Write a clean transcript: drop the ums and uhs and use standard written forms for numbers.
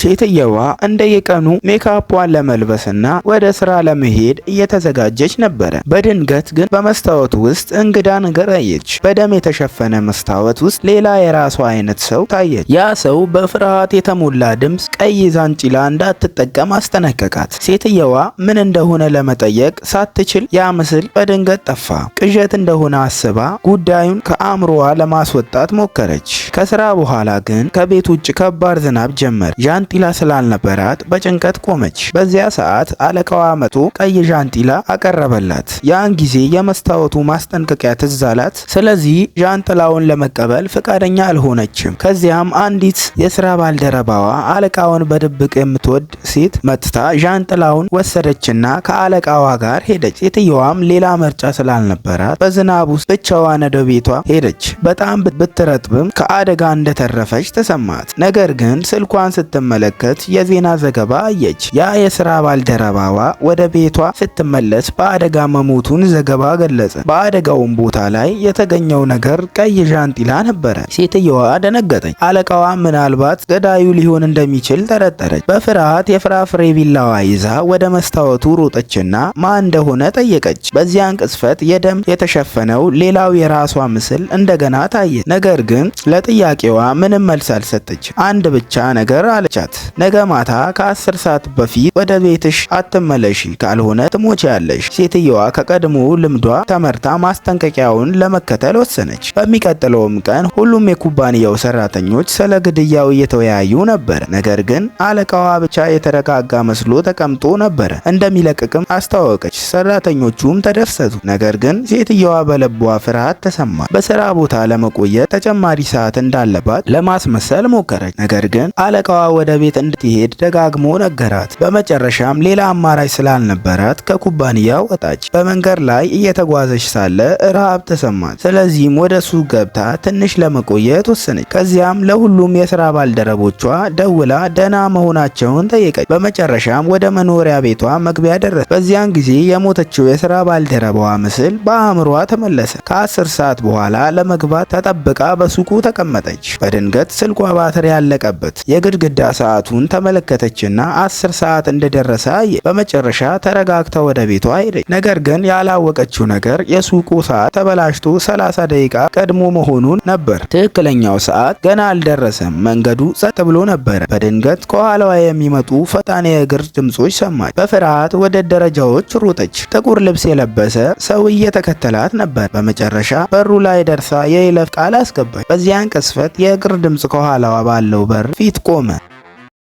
ሴትየዋ እንደየቀኑ ሜካፑን ለመልበስና ወደ ስራ ለመሄድ እየተዘጋጀች ነበረ። በድንገት ግን በመስታወቱ ውስጥ እንግዳ ነገር አየች። በደም የተሸፈነ መስታወት ውስጥ ሌላ የራሷ አይነት ሰው ታየች። ያ ሰው በፍርሃት የተሞላ ድምፅ ቀይ ዛንጭላ እንዳትጠቀም አስጠነቀቃት። ሴትየዋ ምን እንደሆነ ለመጠየቅ ሳትችል ያ ምስል በድንገት ጠፋ። ቅዠት እንደሆነ አስባ ጉዳዩን ከአእምሮዋ ለማስወጣት ሞከረች። ከስራ በኋላ ግን ከቤት ውጭ ከባድ ዝናብ ጀመር። ዣንጥላ ስላልነበራት በጭንቀት ቆመች። በዚያ ሰዓት አለቃዋ መጥቶ ቀይ ዣንጥላ አቀረበላት። ያን ጊዜ የመስታወቱ ማስጠንቀቂያ ትዝ አላት። ስለዚህ ዣንጥላውን ለመቀበል ፈቃደኛ አልሆነችም። ከዚያም አንዲት የስራ ባልደረባዋ አለቃውን በድብቅ የምትወድ ሴት መጥታ ዣንጥላውን ወሰደችና ከአለቃዋ ጋር ሄደች። ሴትየዋም ሌላ ምርጫ ስላልነበራት በዝናብ ውስጥ ብቻዋን ወደ ቤቷ ሄደች። በጣም ብትረጥብም ከአደጋ እንደተረፈች ተሰማት። ነገር ግን ስልኳን ስትመለከት የዜና ዘገባ አየች። ያ የስራ ባልደረባዋ ወደ ቤቷ ስትመለስ በአደጋ መሞቱን ዘገባ ገለጸ። በአደጋውም ቦታ ላይ የተገኘው ነገር ቀይ ዣንጥላ ነበረ። ሴትየዋ ደነገጠች። አለቃዋ ምናልባት ገዳዩ ሊሆን እንደሚችል ጠረጠረች። በፍርሃት የፍራፍሬ ቢላዋ ይዛ ወደ መስታወቱ ሮጠችና ማን እንደሆነ ጠየቀች። በዚያን ቅጽበት የደም የተሸፈነው ሌላው የራሷ ምስል እንደገና ታየ። ነገር ግን ለጥያቄዋ ምንም መልስ አልሰጠች። አንድ ብቻ ነገር አለቻት። ነገ ማታ ከ10 ሰዓት በፊት ወደ ቤትሽ አትመለሺ፣ ካልሆነ ትሞቻለሽ። ሴትየዋ ከቀድሞ ልምዷ ተመርታ ማስጠንቀቂያውን ለመከተል ወሰነች። በሚቀጥለውም ቀን ሁሉም የኩባንያው ሰራተኞች ስለ ግድያው እየተወያዩ ነበር። ነገር ግን አለቃዋ ብቻ የተረጋጋ መስሎ ተቀምጦ ነበር። እንደሚለቅቅም አስታወቀች። ሰራተኞቹም ተደሰቱ። ነገር ግን ሴትየዋ በልቧ ፍርሃት ተሰማ። በስራ ቦታ ለመቆየት ተጨማሪ ሰዓት እንዳለባት ለማስመሰል ሞከረች። ነገር ግን አለቃዋ ወደ ቤት እንድትሄድ ደጋግሞ ነገራት። በመጨረሻም ሌላ አማራጭ ስላልነበራት ከኩባንያው ወጣች። በመንገድ ላይ እየተጓዘች ሳለ ረሃብ ተሰማት። ስለዚህም ወደ ሱቅ ገብታ ትንሽ ለመቆየት ወሰነች። ከዚያም ለሁሉም የስራ ባልደረቦቿ ደውላ ደህና መሆናቸውን ጠየቀች። በመጨረሻም ወደ መኖሪያ ቤቷ መግቢያ ደረሰች። በዚያን ጊዜ የሞተችው የስራ ባልደረባዋ ምስል በአእምሯ ተመለሰ። ከ10 ሰዓት በኋላ ለመግባት ተጠብቃ በሱቁ ተቀመጠች። በድንገት ስልኳ ባትሪ ያለቀበት። የግድግዳ ሰዓቱን ተመለከተችና 10 ሰዓት እንደደረሰ አየ። በመጨረሻ ተረጋግታ ወደ ቤቷ ሄደች። ነገር ግን ያላወቀችው ነገር የሱቁ ሰዓት ተበላሽቶ 30 ደቂቃ ቀድሞ መሆኑን ነበር። ትክክለኛው ሰዓት ገና አልደረሰም። መንገዱ ጸጥ ብሎ ነበር። በድንገት ከኋላዋ የሚመጡ ፈጣን የእግር ድምጾች ሰማች። በፍርሃት ወደ ደረጃዎች ሮጠች። ጥቁር ልብስ የለበሰ ሰው እየተከተላት ነበር። በመጨረሻ በሩ ላይ ደርሳ የይለፍ ቃል አስገባች። በዚያን ቅጽበት የእግር ድምጽ ከኋላዋ ባለው በር ፊት ቆመ።